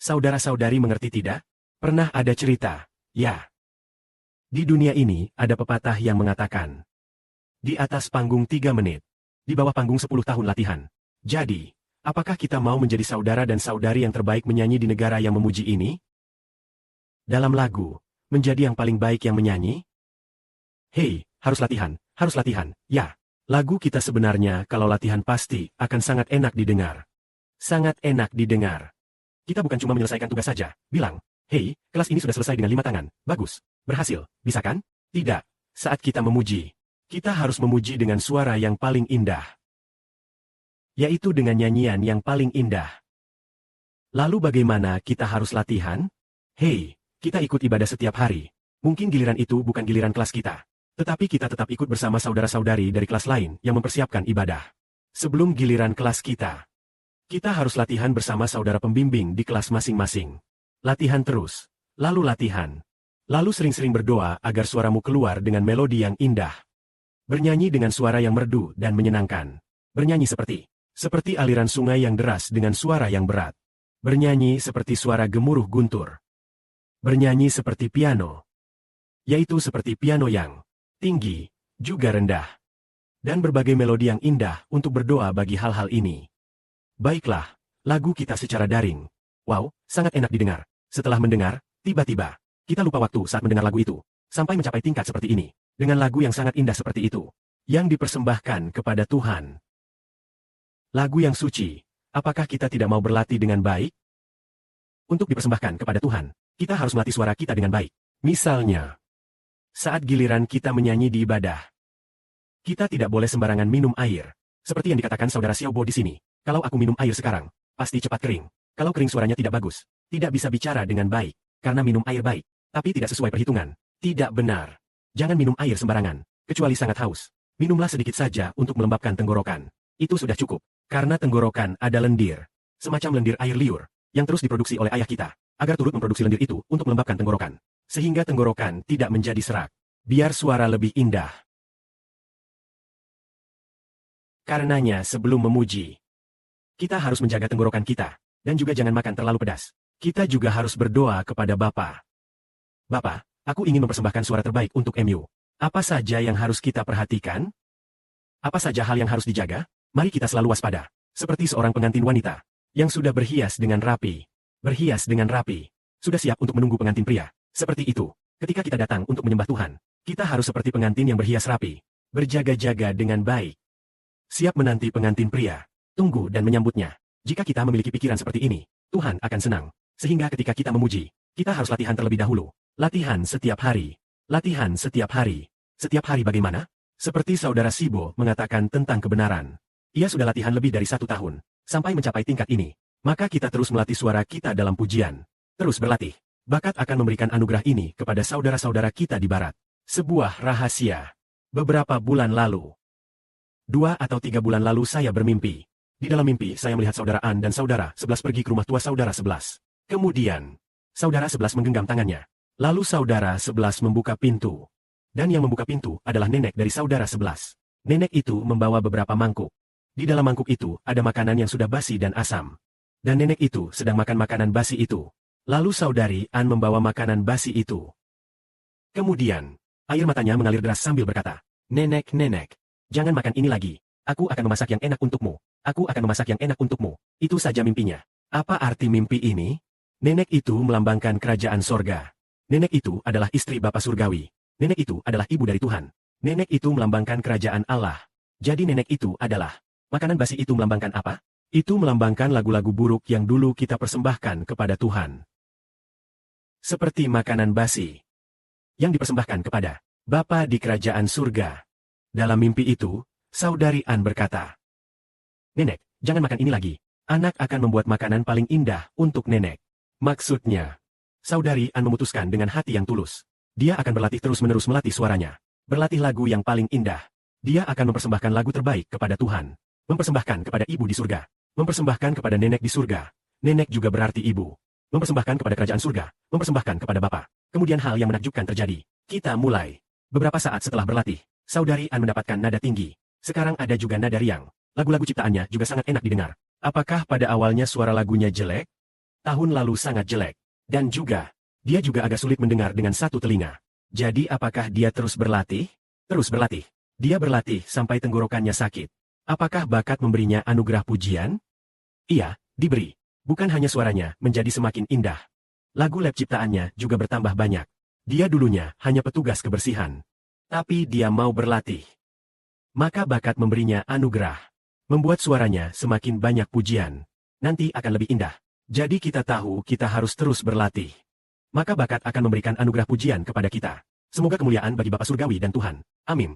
Saudara-saudari mengerti tidak? Pernah ada cerita, ya. Di dunia ini ada pepatah yang mengatakan, di atas panggung 3 menit, di bawah panggung 10 tahun latihan. Jadi, apakah kita mau menjadi saudara dan saudari yang terbaik menyanyi di negara yang memuji ini? Dalam lagu, menjadi yang paling baik yang menyanyi? Hei, harus latihan, ya. Lagu kita sebenarnya kalau latihan pasti akan sangat enak didengar. Sangat enak didengar. Kita bukan cuma menyelesaikan tugas saja, bilang, hei, kelas ini sudah selesai dengan 5 tangan, bagus, berhasil, bisa kan? Tidak, saat kita memuji, kita harus memuji dengan suara yang paling indah. Yaitu dengan nyanyian yang paling indah. Lalu bagaimana kita harus latihan? Hei, kita ikut ibadah setiap hari. Mungkin giliran itu bukan giliran kelas kita. Tetapi kita tetap ikut bersama saudara-saudari dari kelas lain yang mempersiapkan ibadah. Sebelum giliran kelas kita harus latihan bersama saudara pembimbing di kelas masing-masing. Latihan terus, lalu latihan. Lalu sering-sering berdoa agar suaramu keluar dengan melodi yang indah. Bernyanyi dengan suara yang merdu dan menyenangkan. Bernyanyi seperti aliran sungai yang deras dengan suara yang berat. Bernyanyi seperti suara gemuruh guntur. Bernyanyi seperti piano. Yaitu seperti piano yang tinggi, juga rendah. Dan berbagai melodi yang indah untuk berdoa bagi hal-hal ini. Baiklah, lagu kita secara daring. Wow, sangat enak didengar. Setelah mendengar, tiba-tiba, kita lupa waktu saat mendengar lagu itu. Sampai mencapai tingkat seperti ini. Dengan lagu yang sangat indah seperti itu. Yang dipersembahkan kepada Tuhan. Lagu yang suci, apakah kita tidak mau berlatih dengan baik? Untuk dipersembahkan kepada Tuhan, kita harus melatih suara kita dengan baik. Misalnya, saat giliran kita menyanyi di ibadah, kita tidak boleh sembarangan minum air. Seperti yang dikatakan saudara Xiaobo di sini. Kalau aku minum air sekarang, pasti cepat kering. Kalau kering suaranya tidak bagus. Tidak bisa bicara dengan baik. Karena minum air baik. Tapi tidak sesuai perhitungan. Tidak benar. Jangan minum air sembarangan. Kecuali sangat haus. Minumlah sedikit saja untuk melembabkan tenggorokan. Itu sudah cukup. Karena tenggorokan ada lendir. Semacam lendir air liur. Yang terus diproduksi oleh ayah kita. Agar turut memproduksi lendir itu untuk melembabkan tenggorokan. Sehingga tenggorokan tidak menjadi serak. Biar suara lebih indah. Karenanya sebelum memuji, kita harus menjaga tenggorokan kita. Dan juga jangan makan terlalu pedas. Kita juga harus berdoa kepada Bapa. Bapa, aku ingin mempersembahkan suara terbaik untuk MU. Apa saja yang harus kita perhatikan? Apa saja hal yang harus dijaga? Mari kita selalu waspada. Seperti seorang pengantin wanita. Yang sudah berhias dengan rapi. Berhias dengan rapi. Sudah siap untuk menunggu pengantin pria. Seperti itu. Ketika kita datang untuk menyembah Tuhan, kita harus seperti pengantin yang berhias rapi. Berjaga-jaga dengan baik. Siap menanti pengantin pria. Tunggu dan menyambutnya. Jika kita memiliki pikiran seperti ini, Tuhan akan senang. Sehingga ketika kita memuji, kita harus latihan terlebih dahulu. Latihan setiap hari. Latihan setiap hari. Setiap hari bagaimana? Seperti saudara Sibo mengatakan tentang kebenaran. Ia sudah latihan lebih dari 1 tahun. Sampai mencapai tingkat ini. Maka kita terus melatih suara kita dalam pujian. Terus berlatih. Bakat akan memberikan anugerah ini kepada saudara-saudara kita di barat. Sebuah rahasia. Beberapa bulan lalu. 2 atau 3 bulan lalu saya bermimpi. Di dalam mimpi saya melihat saudara An dan saudara 11 pergi ke rumah tua saudara 11. Kemudian, saudara 11 menggenggam tangannya. Lalu saudara 11 membuka pintu. Dan yang membuka pintu adalah nenek dari saudara 11. Nenek itu membawa beberapa mangkuk. Di dalam mangkuk itu ada makanan yang sudah basi dan asam. Dan nenek itu sedang makan makanan basi itu. Lalu saudari An membawa makanan basi itu. Kemudian, air matanya mengalir deras sambil berkata, "Nenek, jangan makan ini lagi. Aku akan memasak yang enak untukmu. Aku akan memasak yang enak untukmu." Itu saja mimpinya. Apa arti mimpi ini? Nenek itu melambangkan kerajaan sorga. Nenek itu adalah istri Bapa Surgawi. Nenek itu adalah ibu dari Tuhan. Nenek itu melambangkan kerajaan Allah. Jadi nenek itu adalah. Makanan basi itu melambangkan apa? Itu melambangkan lagu-lagu buruk yang dulu kita persembahkan kepada Tuhan. Seperti makanan basi. Yang dipersembahkan kepada Bapa di kerajaan surga. Dalam mimpi itu, saudari An berkata, "Nenek, jangan makan ini lagi. Anak akan membuat makanan paling indah untuk nenek." Maksudnya, saudari An memutuskan dengan hati yang tulus. Dia akan berlatih terus-menerus melatih suaranya. Berlatih lagu yang paling indah. Dia akan mempersembahkan lagu terbaik kepada Tuhan. Mempersembahkan kepada ibu di surga. Mempersembahkan kepada nenek di surga. Nenek juga berarti ibu. Mempersembahkan kepada kerajaan surga. Mempersembahkan kepada Bapa. Kemudian hal yang menakjubkan terjadi. Kita mulai. Beberapa saat setelah berlatih, saudari An mendapatkan nada tinggi. Sekarang ada juga nada riang. Lagu-lagu ciptaannya juga sangat enak didengar. Apakah pada awalnya suara lagunya jelek? Tahun lalu sangat jelek. Dan juga, dia juga agak sulit mendengar dengan satu telinga. Jadi apakah dia terus berlatih? Terus berlatih. Dia berlatih sampai tenggorokannya sakit. Apakah bakat memberinya anugerah pujian? Iya, diberi. Bukan hanya suaranya menjadi semakin indah. Lagu lab ciptaannya juga bertambah banyak. Dia dulunya hanya petugas kebersihan. Tapi dia mau berlatih. Maka bakat memberinya anugerah. Membuat suaranya semakin banyak pujian. Nanti akan lebih indah. Jadi kita tahu kita harus terus berlatih. Maka bakat akan memberikan anugerah pujian kepada kita. Semoga kemuliaan bagi Bapa Surgawi dan Tuhan. Amin.